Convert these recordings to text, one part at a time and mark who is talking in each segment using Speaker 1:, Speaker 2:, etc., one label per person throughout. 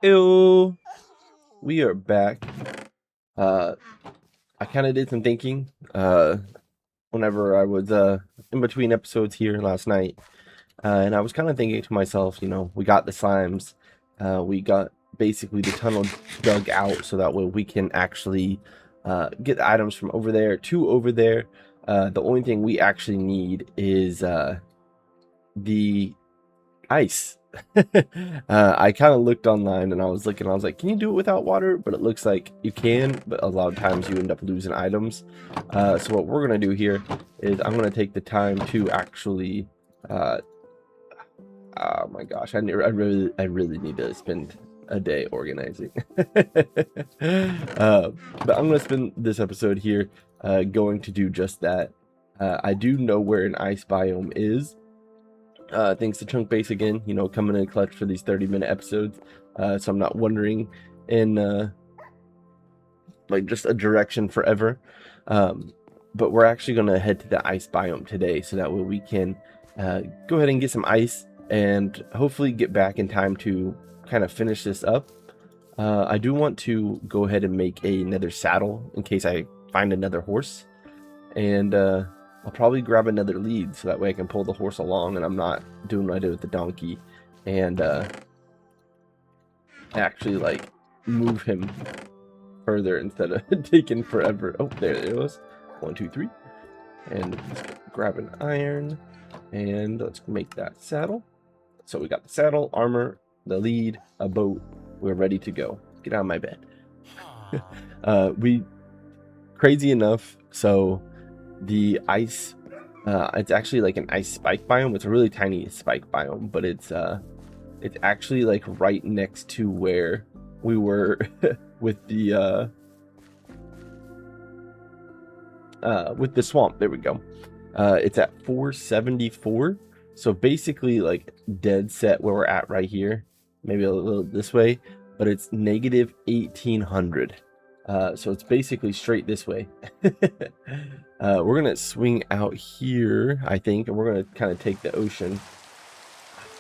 Speaker 1: Ew, we are back. Uh, I kind of did some thinking whenever I was in between episodes here last night, and I was kind of thinking to myself, we got the slimes, we got basically the tunnel dug out so that way we can actually get the items from over there to over there. The only thing we actually need is the ice. I kind of looked online and I was like, can you do it without water? But it looks like you can, but a lot of times you end up losing items. So what we're going to do here is I'm going to take the time to actually, oh my gosh, I really need to spend a day organizing. But I'm going to spend this episode here going to do just that. I do know where an ice biome is. Thanks to Chunk Base again, coming in clutch for these 30-minute episodes. So I'm not wondering in like just a direction forever. But we're actually going to head to the ice biome today so that way we can go ahead and get some ice and hopefully get back in time to kind of finish this up. I do want to go ahead and make another saddle in case I find another horse. And I'll probably grab another lead so that way I can pull the horse along and I'm not doing what I did with the donkey and actually like move him further instead of taking forever. Oh, there it was. 1, 2, 3. And let's grab an iron and let's make that saddle. So we got the saddle, armor, the lead, a boat. We're ready to go. Get out of my bed. Crazy enough, so the ice, it's actually like an ice spike biome. It's a really tiny spike biome, but it's actually like right next to where we were with the swamp. There we go. It's at 474, so basically like dead set where we're at right here, maybe a little this way, but it's negative 1800. So it's basically straight this way. We're gonna swing out here, I think, and we're gonna kind of take the ocean.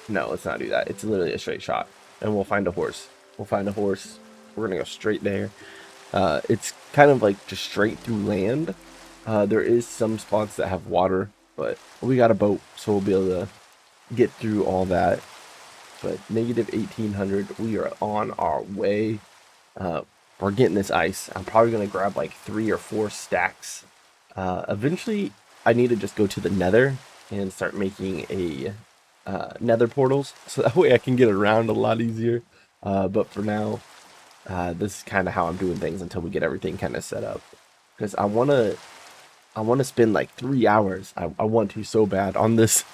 Speaker 1: No, let's not do that. It's literally a straight shot, and we'll find a horse. We're gonna go straight there. It's kind of like just straight through land. There is some spots that have water, but we got a boat, so we'll be able to get through all that. But negative 1800, we are on our way. We're getting this ice. I'm probably going to grab like 3 or 4 stacks. Eventually, I need to just go to the nether and start making a nether portals. So that way I can get around a lot easier. But for now, this is kind of how I'm doing things until we get everything kind of set up. Because I want to spend like 3 hours. I want to so bad on this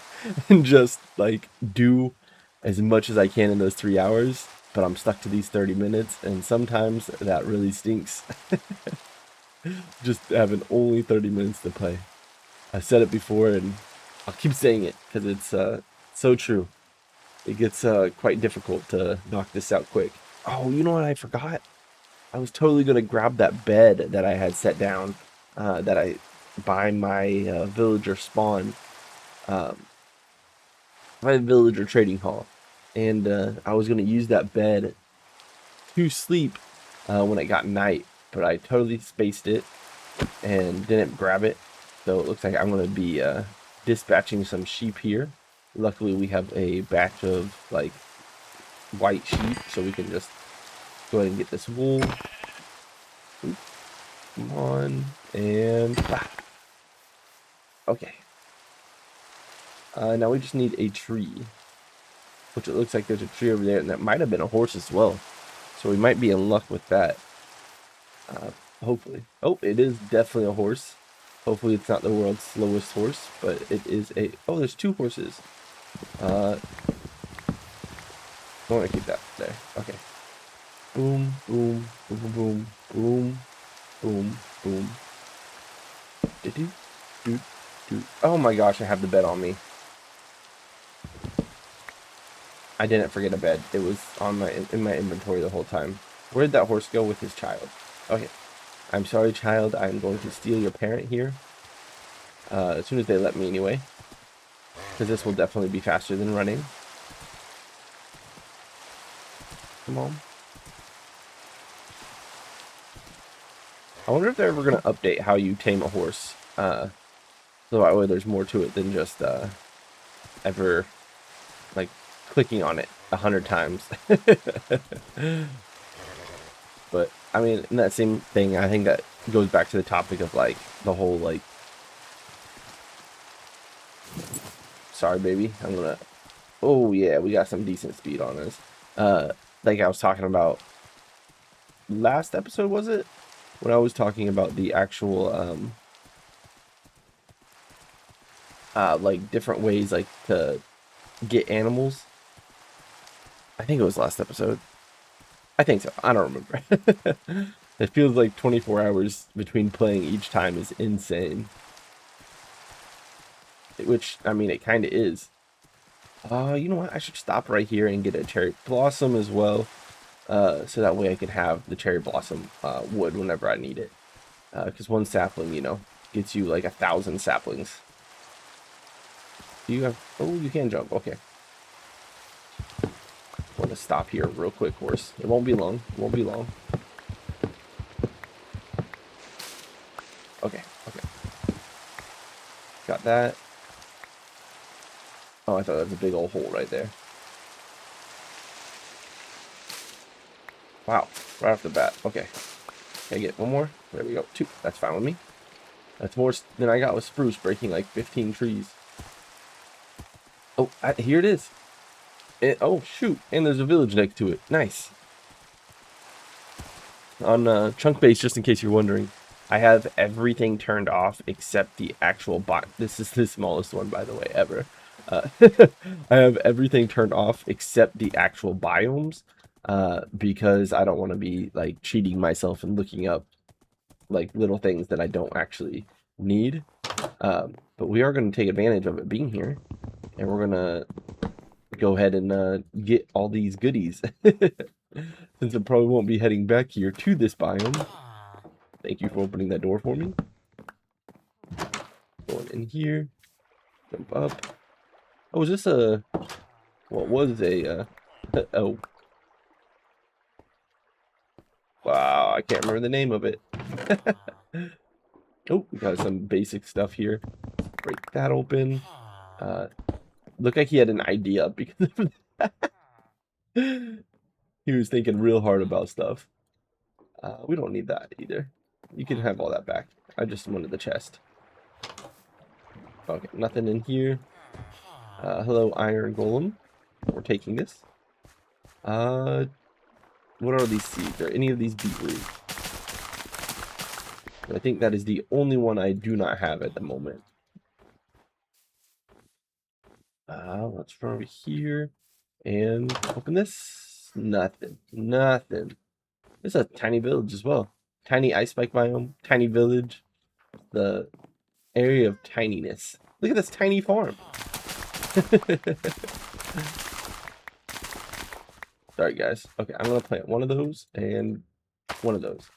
Speaker 1: and just like do as much as I can in those 3 hours. But I'm stuck to these 30 minutes, and sometimes that really stinks. Just having only 30 minutes to play. I said it before, and I'll keep saying it, because it's so true. It gets quite difficult to knock this out quick. Oh, you know what I forgot? I was totally going to grab that bed that I had set down, that I by my villager spawn, my villager trading hall. And I was going to use that bed to sleep when it got night, but I totally spaced it and didn't grab it. So it looks like I'm going to be dispatching some sheep here. Luckily, we have a batch of like white sheep, so we can just go ahead and get this wool. Oops. Come on, and okay. Now we just need a tree. Which it looks like there's a tree over there, and that might have been a horse as well. So we might be in luck with that. Hopefully. Oh, it is definitely a horse. Hopefully it's not the world's slowest horse, but it is a... Oh, there's 2 horses. I want to keep that there. Okay. Boom, boom, boom, boom, boom, boom, boom. Oh my gosh, I have the bed on me. I didn't forget a bed. It was on in my inventory the whole time. Where did that horse go with his child? Okay. I'm sorry, child. I'm going to steal your parent here. As soon as they let me anyway. Because this will definitely be faster than running. Come on. I wonder if they're ever going to update how you tame a horse. So that way there's more to it than just ever like clicking on it 100 times. But I mean, in that same thing, I think that goes back to the topic of like the whole like, sorry baby, I'm gonna, oh yeah, we got some decent speed on this. Like I was talking about last episode, was it? When I was talking about the actual like different ways like to get animals. I think it was last episode. I think so. I don't remember. It feels like 24 hours between playing each time is insane. Which, I mean, it kind of is. You know what? I should stop right here and get a cherry blossom as well. So that way I can have the cherry blossom wood whenever I need it. Because one sapling, you know, gets you like 1,000 saplings. Do you have... Oh, you can jump. Okay. Want to stop here real quick, horse. It won't be long. It won't be long. Okay. Okay. Got that. Oh, I thought that was a big old hole right there. Wow. Right off the bat. Okay. Can I get one more? There we go. 2. That's fine with me. That's more than I got with spruce, breaking like 15 trees. Oh, here it is. Oh, shoot. And there's a village next to it. Nice. On chunk base, just in case you're wondering, I have everything turned off except the actual bot. This is the smallest one, by the way, ever. I have everything turned off except the actual biomes because I don't want to be like cheating myself and looking up like little things that I don't actually need. But we are going to take advantage of it being here, and we're going to go ahead and get all these goodies. Since I probably won't be heading back here to this biome. Thank you for opening that door for me. Going in here. Jump up. Oh, is this a... What was a... oh. Wow, I can't remember the name of it. Oh, we got some basic stuff here. Break that open. Looked like he had an idea because of that. He was thinking real hard about stuff. We don't need that either. You can have all that back. I just wanted the chest. Okay, nothing in here. Hello, iron golem. We're taking this. What are these seeds? Are any of these beetroot? I think that is the only one I do not have at the moment. Let's run over here and open this. Nothing. Nothing. This is a tiny village as well. Tiny ice spike biome. Tiny village. The area of tininess. Look at this tiny farm. Sorry, guys. Okay, I'm going to plant one of those and one of those.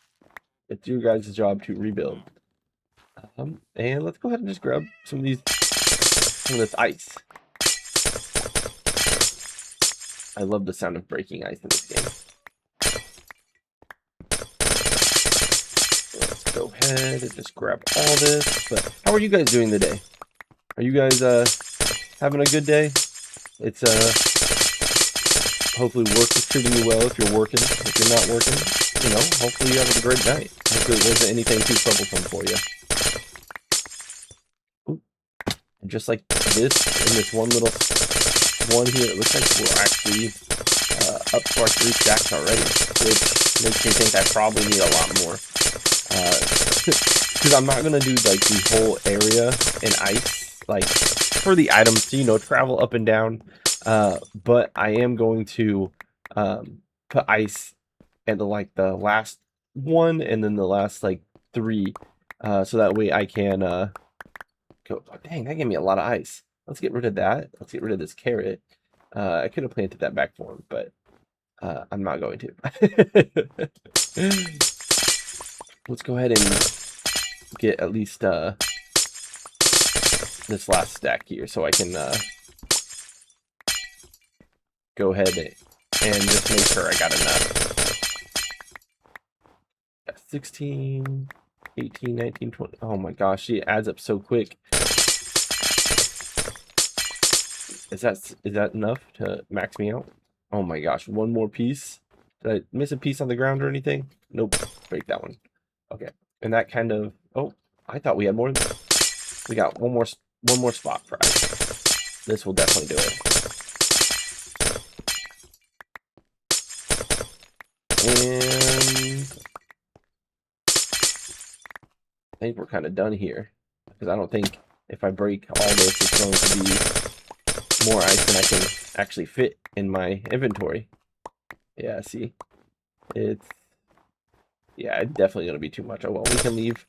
Speaker 1: It's your guys' job to rebuild. And let's go ahead and just grab some of this ice. I love the sound of breaking ice in this game. Let's go ahead and just grab all this. But how are you guys doing today? Are you guys having a good day? It's hopefully work is treating you well if you're working. If you're not working, you know, hopefully you have a great night. Hopefully it wasn't anything too troublesome for you. Ooh. And just like this, in this one little one here, it looks like we're actually up to our 3 stacks already, which makes me think I probably need a lot more. Because I'm not going to do like the whole area in ice, like for the items to, you know, travel up and down. But I am going to put ice at the last one and then the last like 3, so that way I can go. Oh, dang, that gave me a lot of ice. Let's get rid of that. Let's get rid of this carrot. I could have planted that back for him, but I'm not going to. Let's go ahead and get at least this last stack here so I can go ahead and just make sure I got enough. Got 16, 18, 19, 20. Oh my gosh, it adds up so quick. Is that enough to max me out? Oh my gosh, one more piece. Did I miss a piece on the ground or anything? Nope. Break that one. Okay. And that kind of, oh, I thought we had more. We got one more spot for ice. This will definitely do it. And I think we're kind of done here, because I don't think if I break all this, it's going to be more ice than I can actually fit in my inventory. Yeah, see, it's definitely going to be too much. Oh well, we can leave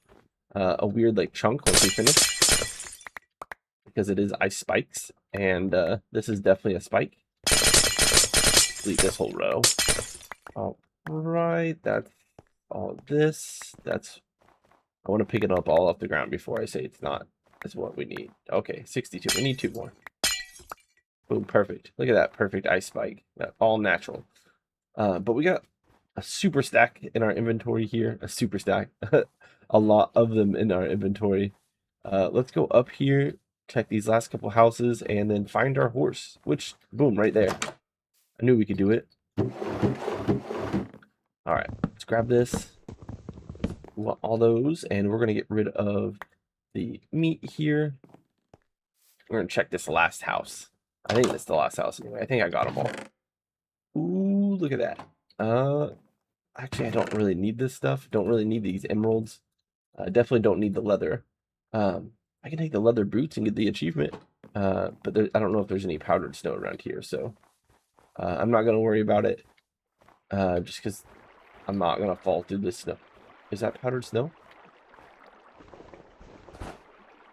Speaker 1: a weird like chunk once we finish, because it is ice spikes, and this is definitely a spike. Delete this whole row. All right, that's all this. I want to pick it up all off the ground before I say it's not. That's what we need. Okay, 62. We need 2 more. Boom, perfect. Look at that perfect ice spike. All natural. But we got a super stack in our inventory here. A super stack. A lot of them in our inventory. Let's go up here, check these last couple houses, and then find our horse. Which, boom, right there. I knew we could do it. Alright, let's grab this. We want all those, and we're going to get rid of the meat here. We're going to check this last house. I think that's the last house anyway. I think I got them all. Ooh, look at that. Actually, I don't really need this stuff. Don't really need these emeralds. Definitely don't need the leather. I can take the leather boots and get the achievement. But I don't know if there's any powdered snow around here, so I'm not going to worry about it. Just because I'm not going to fall through this snow. Is that powdered snow?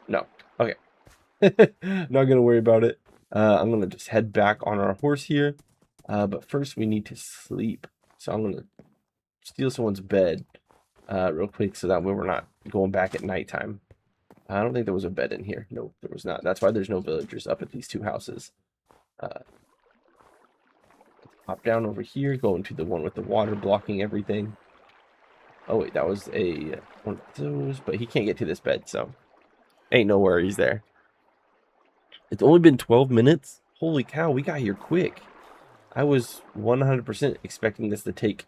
Speaker 1: No. Okay. Not going to worry about it. I'm going to just head back on our horse here. But first we need to sleep. So I'm going to steal someone's bed real quick so that way we're not going back at nighttime. I don't think there was a bed in here. No, there was not. That's why there's no villagers up at these 2 houses. Hop down over here, go into the one with the water blocking everything. Oh wait, that was one of those, but he can't get to this bed, so ain't no worries there. It's only been 12 minutes. Holy cow, we got here quick. I was 100% expecting this to take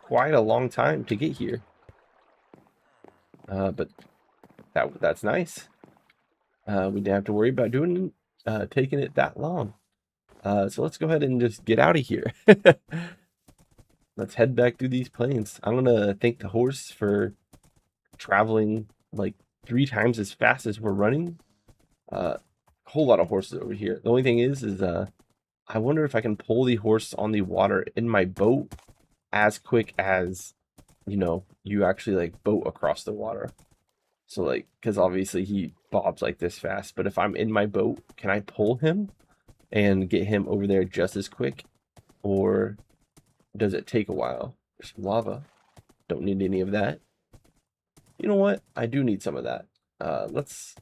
Speaker 1: quite a long time to get here. But that's nice. We didn't have to worry about taking it that long. So let's go ahead and just get out of here. Let's head back through these plains. I'm gonna thank the horse for traveling like 3 times as fast as we're running. Whole lot of horses over here. The only thing is I wonder if I can pull the horse on the water in my boat as quick as, you actually like boat across the water. So like, because obviously he bobs like this fast, but if I'm in my boat, can I pull him and get him over there just as quick? Or does it take a while? There's lava. Don't need any of that. You know what? I do need some of that. Let's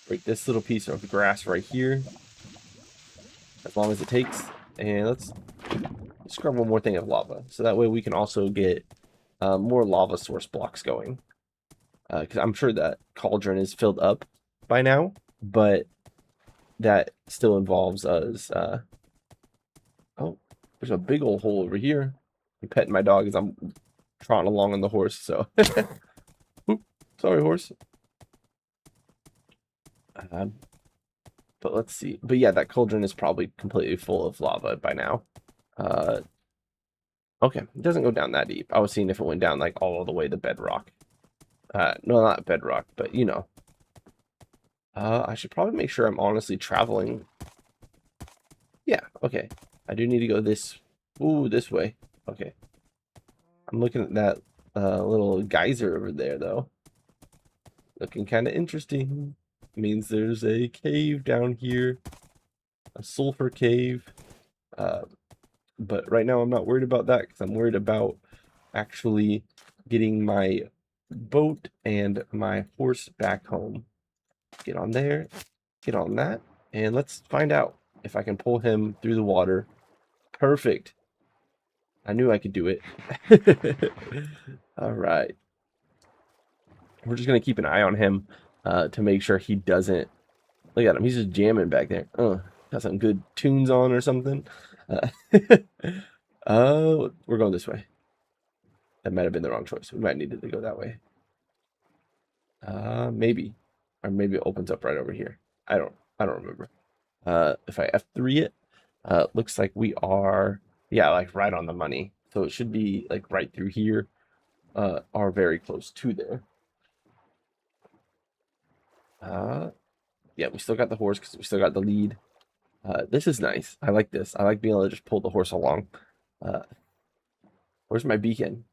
Speaker 1: break this little piece of grass right here. As long as it takes. And let's scrub one more thing of lava. So that way we can also get more lava source blocks going. Because I'm sure that cauldron is filled up by now. But that still involves us. Oh, there's a big old hole over here. I'm petting my dog as I'm trotting along on the horse. So, Oop, sorry, horse. But let's see. But yeah, that cauldron is probably completely full of lava by now. Okay, it doesn't go down that deep. I was seeing if it went down like all the way to bedrock. No, not bedrock, but you know. I should probably make sure I'm honestly traveling. Yeah, okay. I do need to go this way. Okay. I'm looking at that little geyser over there, though. Looking kind of interesting. Means there's a cave down here. A sulfur cave. But right now I'm not worried about that because I'm worried about actually getting my boat and my horse back home. Get on there. Get on that. And let's find out if I can pull him through the water. Perfect. I knew I could do it. All right. We're just going to keep an eye on him to make sure he doesn't. Look at him. He's just jamming back there. Got some good tunes on or something. Uh, we're going this way. That might have been the wrong choice. We might need to go that way. Maybe. Or maybe it opens up right over here. I don't remember. If I F3 it, looks like we are, yeah, like right on the money. So it should be like right through here, or very close to there. Yeah, we still got the horse because we still got the lead. This is nice. I like this. I like being able to just pull the horse along. Where's my beacon?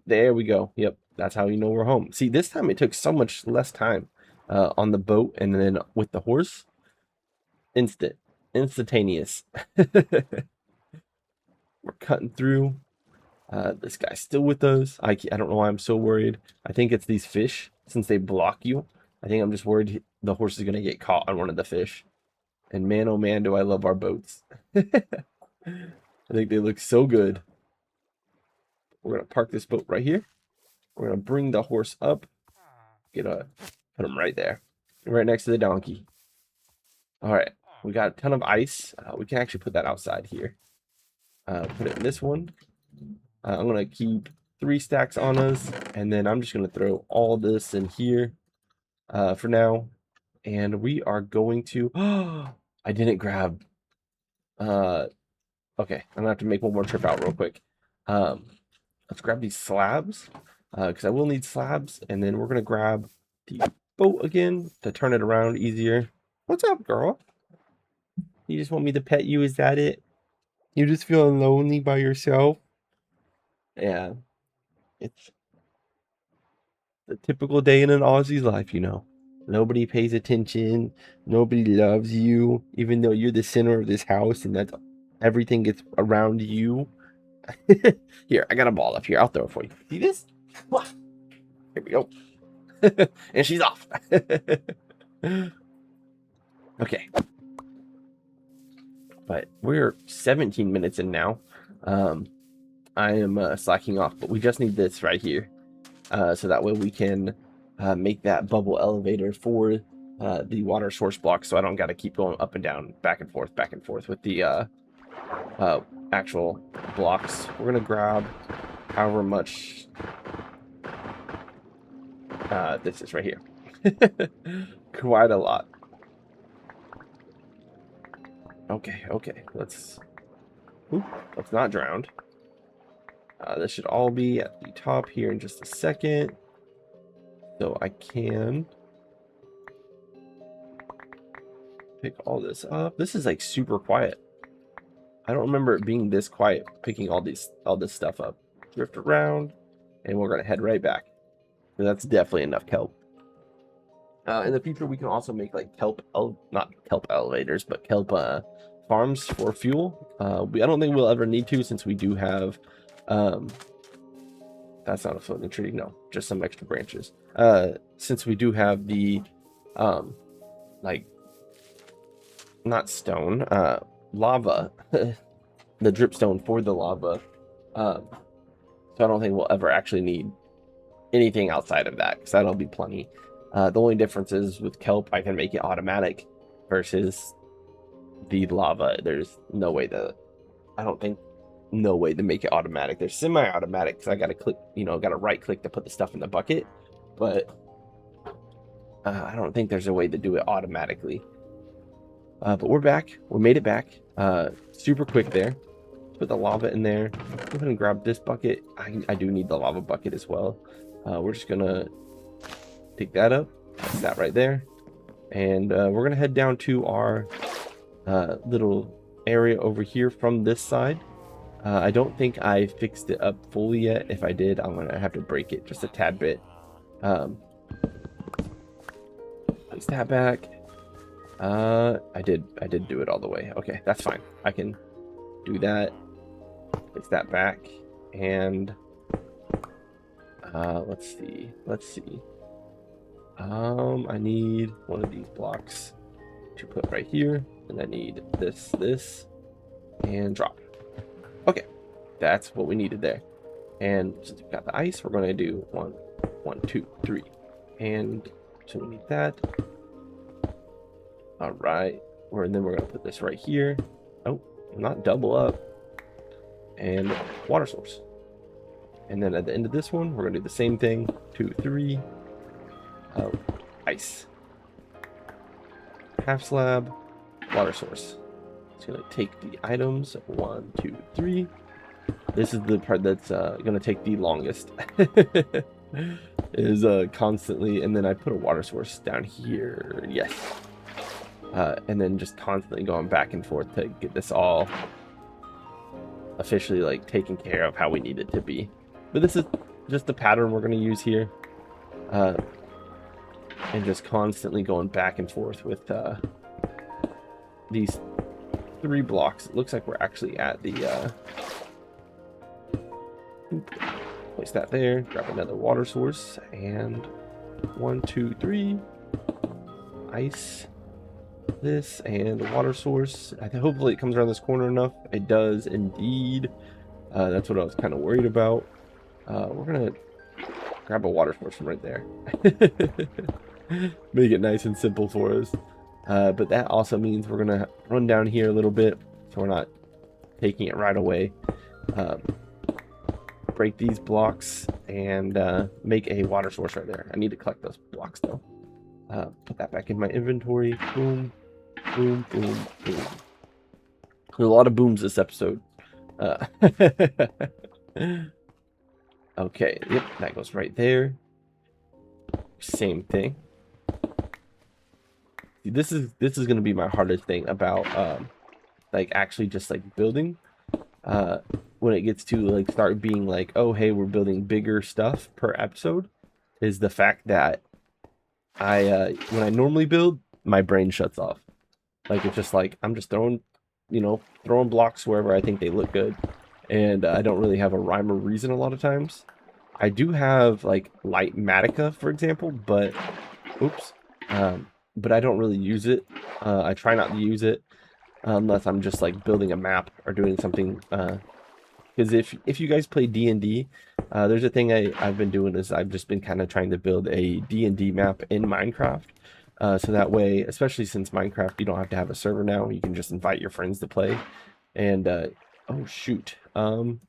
Speaker 1: There we go. Yep, that's how you know we're home. See, this time it took so much less time on the boat, and then with the horse, instantaneous. We're cutting through. This guy's still with us. I don't know why I'm so worried. I think it's these fish, since they block you. I think I'm just worried the horse is going to get caught on one of the fish. And man, oh man, do I love our boats. I think they look so good. We're going to park this boat right here. We're going to bring the horse up. Put him right there. Right next to the donkey. All right. We got a ton of ice. We can actually put that outside here. Put it in this one. I'm going to keep 3 stacks on us. And then I'm just going to throw all this in here for now. And we are going to... I didn't grab... okay, I'm going to have to make one more trip out real quick. Let's grab these slabs. Because I will need slabs. And then we're going to grab the boat again to turn it around easier. What's up, girl? You just want me to pet you? Is that it? You just feel lonely by yourself? Yeah. It's the typical day in an Aussie's life, you know. Nobody pays attention. Nobody loves you, even though you're the center of this house and that's everything gets around you. Here, I got a ball up here. I'll throw it for you. See this? Here we go. And she's off. Okay. But we're 17 minutes in now. I am slacking off, but we just need this right here. So that way we can make that bubble elevator for the water source block, so I don't got to keep going up and down, back and forth with the actual blocks. We're going to grab however much this is right here. Quite a lot. Okay, let's not drown. This should all be at the top here in just a second. So I can pick all this up. This is like super quiet. I don't remember it being this quiet picking all this stuff up. Drift around, and we're gonna head right back. So that's definitely enough kelp. In the future, we can also make like not kelp elevators, but kelp farms for fuel. I don't think we'll ever need to, since we do have. That's not a floating tree. No, just some extra branches. Since we do have the, like, not stone, lava, the dripstone for the lava. So I don't think we'll ever actually need anything outside of that, because that'll be plenty. The only difference is with kelp, I can make it automatic versus the lava. There's no way no way to make it automatic. There's semi-automatic because I gotta click, gotta right click to put the stuff in the bucket, but I don't think there's a way to do it automatically. But we're back. We made it back. Super quick there. Put the lava in there. Go ahead and grab this bucket. I do need the lava bucket as well. We're just gonna pick that up. That's that right there. And we're gonna head down to our little area over here from this side. I don't think I fixed it up fully yet. If I did, I'm gonna have to break it just a tad bit. Place that back. I did do it all the way. Okay, that's fine. I can do that. Place that back, and let's see. I need one of these blocks to put right here, and I need this, and drop. Okay, That's what we needed there. And since we've got the ice, we're going to do 1, 1, 2, 3. And so we need that. All right. And then we're going to put this right here. Oh, not double up. And water source. And then at the end of this one, we're going to do the same thing. 2, 3. Ice. Half slab. Water source. It's going to take the items. 1, 2, 3. This is the part that's going to take the longest. Is constantly, and then I put a water source down here. Yes. And then just constantly going back and forth to get this all officially like taken care of how we need it to be. But this is just the pattern we're going to use here. And just constantly going back and forth with these 3 blocks. It looks like we're actually at the place that there, grab another water source, and 1, 2, 3, ice this and the water source. I think hopefully it comes around this corner enough. It does indeed. That's what I was kind of worried about. We're gonna grab a water source from right there. Make it nice and simple for us. But that also means we're gonna run down here a little bit so we're not taking it right away. Break these blocks and make a water source right there. I need to collect those blocks though. Put that back in my inventory. Boom, boom, boom, boom. There's a lot of booms this episode. Okay, yep, that goes right there. Same thing. See, this is gonna be my hardest thing about like actually just like building. When it gets to like start being like, oh hey, we're building bigger stuff per episode, is the fact that when I normally build, my brain shuts off. Like it's just like I'm just throwing blocks wherever I think they look good, and I don't really have a rhyme or reason a lot of times. I do have like light Matica, for example, but but I don't really use it. I try not to use it unless I'm just like building a map or doing something. Because if you guys play D&D, there's a thing I've been doing is I've just been kind of trying to build a D&D map in Minecraft. So that way, especially since Minecraft, you don't have to have a server now. You can just invite your friends to play. And, oh shoot. Grab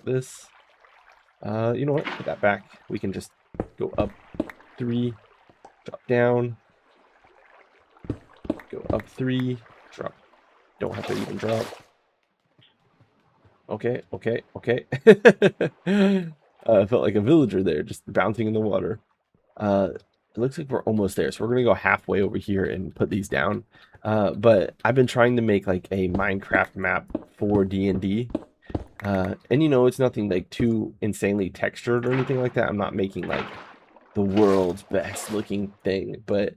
Speaker 1: this. You know what? Put that back. We can just go up 3, drop down. Go up 3, drop. Don't have to even drop. Okay. I felt like a villager there, just bouncing in the water. It looks like we're almost there, so we're gonna go halfway over here and put these down. But I've been trying to make like a Minecraft map for D&D. And it's nothing like too insanely textured or anything like that. I'm not making like the world's best looking thing, but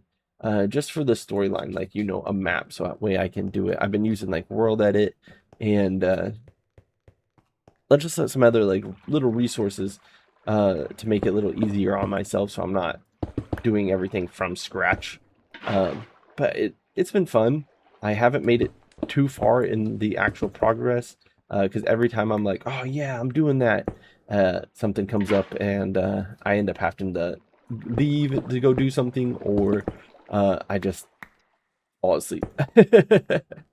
Speaker 1: just for the storyline, like a map, so that way I can do it. I've been using like World Edit and just some other like little resources to make it a little easier on myself, so I'm not doing everything from scratch. But it's been fun. I haven't made it too far in the actual progress because every time I'm like, oh yeah, I'm doing that, something comes up and I end up having to leave to go do something, or I just fall asleep.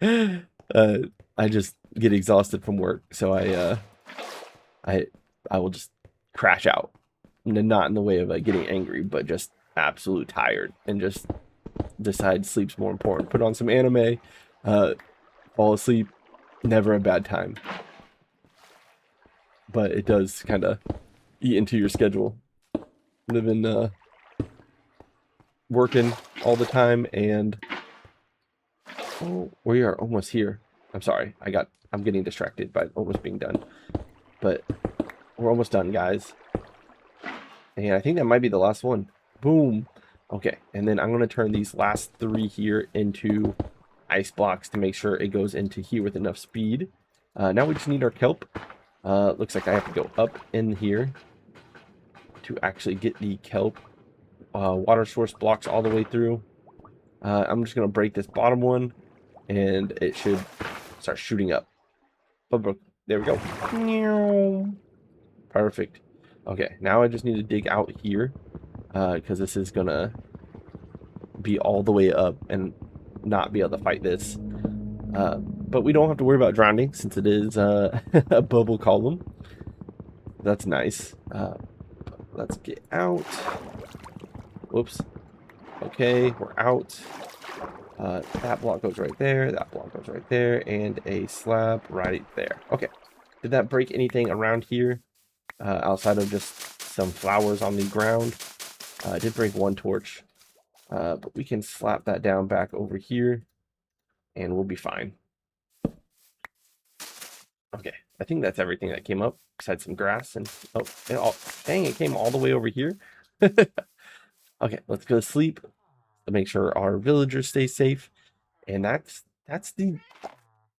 Speaker 1: I just get exhausted from work, so I will just crash out. Not in the way of like getting angry, but just absolute tired and just decide sleep's more important. Put on some anime, fall asleep, never a bad time. But it does kind of eat into your schedule. Living, working all the time, and we are almost here. I'm sorry, I'm getting distracted by almost being done. But we're almost done, guys. And I think that might be the last one. Boom. Okay, and then I'm going to turn these last 3 here into ice blocks to make sure it goes into here with enough speed. Now we just need our kelp. Looks like I have to go up in here to actually get the kelp. Water source blocks all the way through. I'm just going to break this bottom one, and it should start shooting up. There we go. Perfect. Okay, now I just need to dig out here because this is gonna be all the way up and not be able to fight this. But we don't have to worry about drowning since it is a bubble column. That's nice. Let's get out. Whoops. Okay, we're out. That block goes right there. That block goes right there. And a slab right there. Okay. Did that break anything around here? Outside of just some flowers on the ground. I did break one torch. But we can slap that down back over here. And we'll be fine. Okay. I think that's everything that came up. Besides some grass and... Oh, dang, it came all the way over here. Okay, let's go to sleep. To make sure our villagers stay safe. And that's the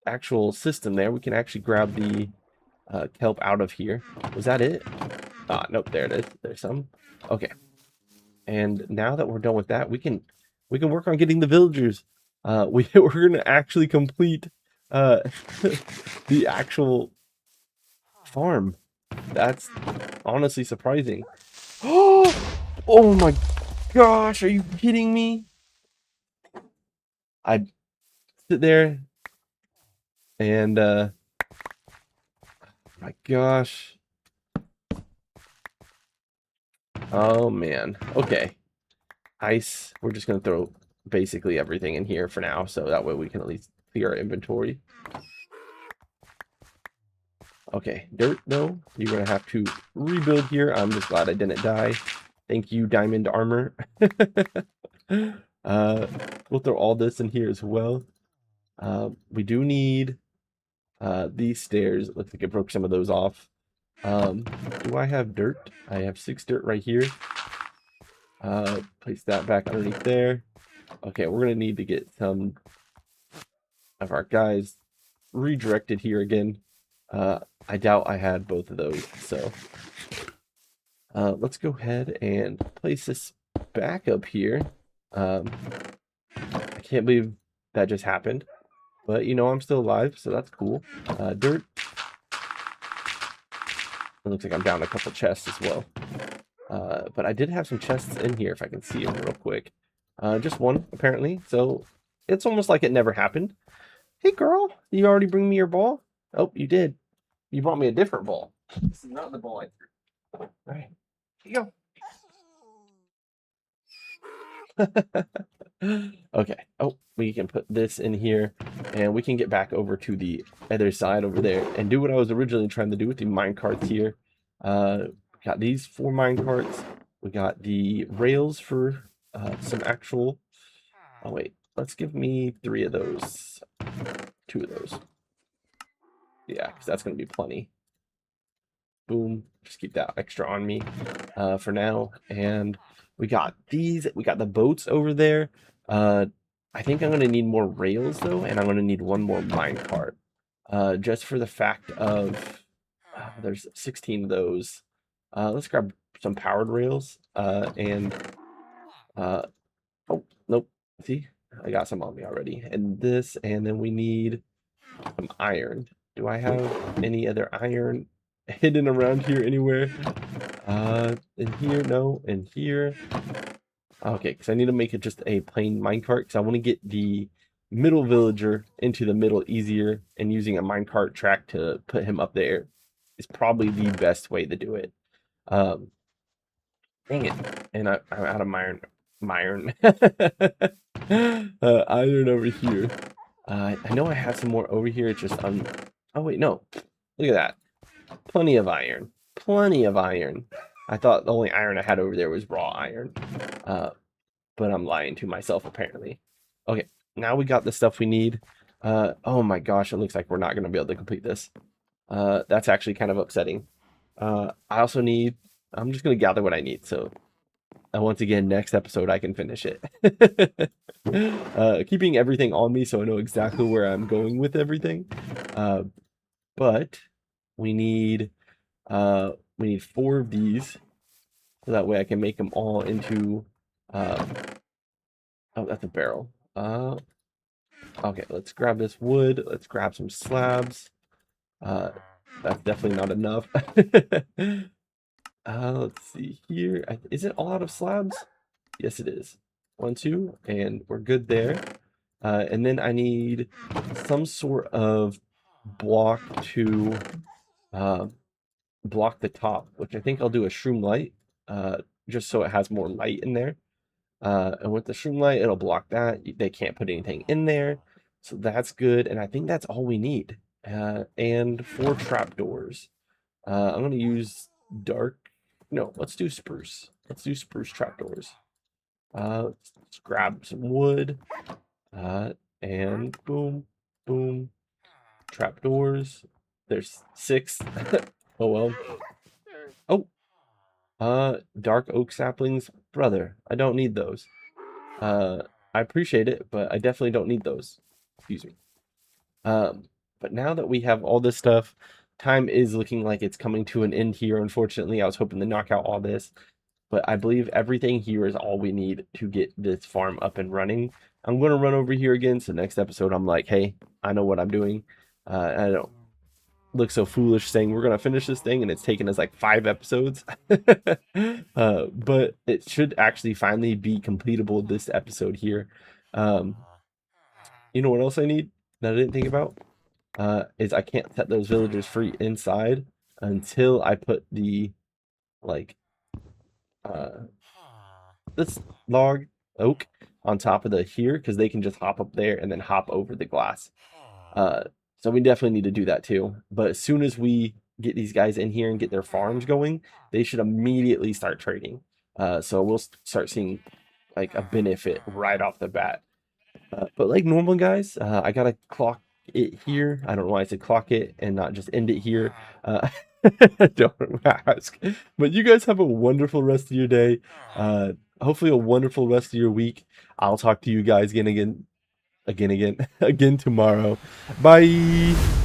Speaker 1: actual system there. We can actually grab the kelp out of here. Was that it? Ah, nope, there it is. There's some. Okay. And now that we're done with that, we can work on getting the villagers. We're gonna actually complete the actual farm. That's honestly surprising. Oh my gosh, are you kidding me? I sit there and my gosh. Oh man. Okay. Ice. We're just gonna throw basically everything in here for now, so that way we can at least clear our inventory. Okay, dirt though. You're gonna have to rebuild here. I'm just glad I didn't die. Thank you, diamond armor. We'll throw all this in here as well. We do need these stairs. Looks like it broke some of those off. Do I have dirt? I have 6 dirt right here. Place that back underneath there. Okay, we're gonna need to get some of our guys redirected here again. I doubt I had both of those, so let's go ahead and place this back up here. I can't believe that just happened, but you know I'm still alive, so that's cool. Dirt. It looks like I'm down a couple chests as well. But I did have some chests in here if I can see them real quick. Just one, apparently. So it's almost like it never happened. Hey, girl, you already bring me your ball? Oh, you did. You brought me a different ball. This is not the ball I threw. All right, here you go. Okay. Oh, we can put this in here, and we can get back over to the other side over there and do what I was originally trying to do with the mine carts here. Got these 4 mine carts. We got the rails for some actual. Oh wait, let's give me 3 of those. 2 of those. Yeah, because that's going to be plenty. Boom. Just keep that extra on me for now. And we got these. We got the boats over there. I think I'm going to need more rails, though, and I'm going to need 1 more minecart. Just for the fact of there's 16 of those. Let's grab some powered rails. Oh, nope. See? I got some on me already. And this, and then we need some iron. Do I have any other iron hidden around here anywhere? In here, no. In here. Okay, because I need to make it just a plain minecart, because I want to get the middle villager into the middle easier, and using a minecart track to put him up there is probably the best way to do it. Dang it. And I'm out of iron. Iron over here. I know I have some more over here. It's just oh wait, no. Look at that. Plenty of iron. Plenty of iron. I thought the only iron I had over there was raw iron. But I'm lying to myself apparently. Okay, now we got the stuff we need. Oh my gosh, it looks like we're not gonna be able to complete this. That's actually kind of upsetting. I also need. I'm just gonna gather what I need. So once again, next episode I can finish it. Keeping everything on me so I know exactly where I'm going with everything. But we need 4 of these, so that way I can make them all into. Oh, that's a barrel. Okay, let's grab this wood. Let's grab some slabs. That's definitely not enough. Let's see here. Is it all out of slabs? Yes, it is. 1, 2, and we're good there. And then I need some sort of block to uh, block the top, which I think I'll do a shroom light, just so it has more light in there. And with the shroom light, it'll block that. They can't put anything in there, so that's good. And I think that's all we need. And 4 trapdoors. I'm gonna use dark. No, let's do spruce. Let's do spruce trapdoors. Let's grab some wood. And boom, boom, trapdoors. There's 6. Oh well. Oh, dark oak saplings, brother. I don't need those. I appreciate it, but I definitely don't need those. Excuse me. But now that we have all this stuff, time is looking like it's coming to an end here. Unfortunately, I was hoping to knock out all this, but I believe everything here is all we need to get this farm up and running. I'm going to run over here again. So next episode, I'm like, hey, I know what I'm doing. I don't look so foolish saying we're going to finish this thing and it's taken us like 5 episodes. But it should actually finally be completable this episode here. You know what else I need that I didn't think about? Is I can't set those villagers free inside until I put the, like, this log oak on top of the here, because they can just hop up there and then hop over the glass. So we definitely need to do that too. But as soon as we get these guys in here and get their farms going, they should immediately start trading. So we'll start seeing like a benefit right off the bat. But like normal guys, I gotta clock it here. I don't know why I said clock it and not just end it here. Don't ask. But you guys have a wonderful rest of your day. Hopefully a wonderful rest of your week. I'll talk to you guys again tomorrow. Bye.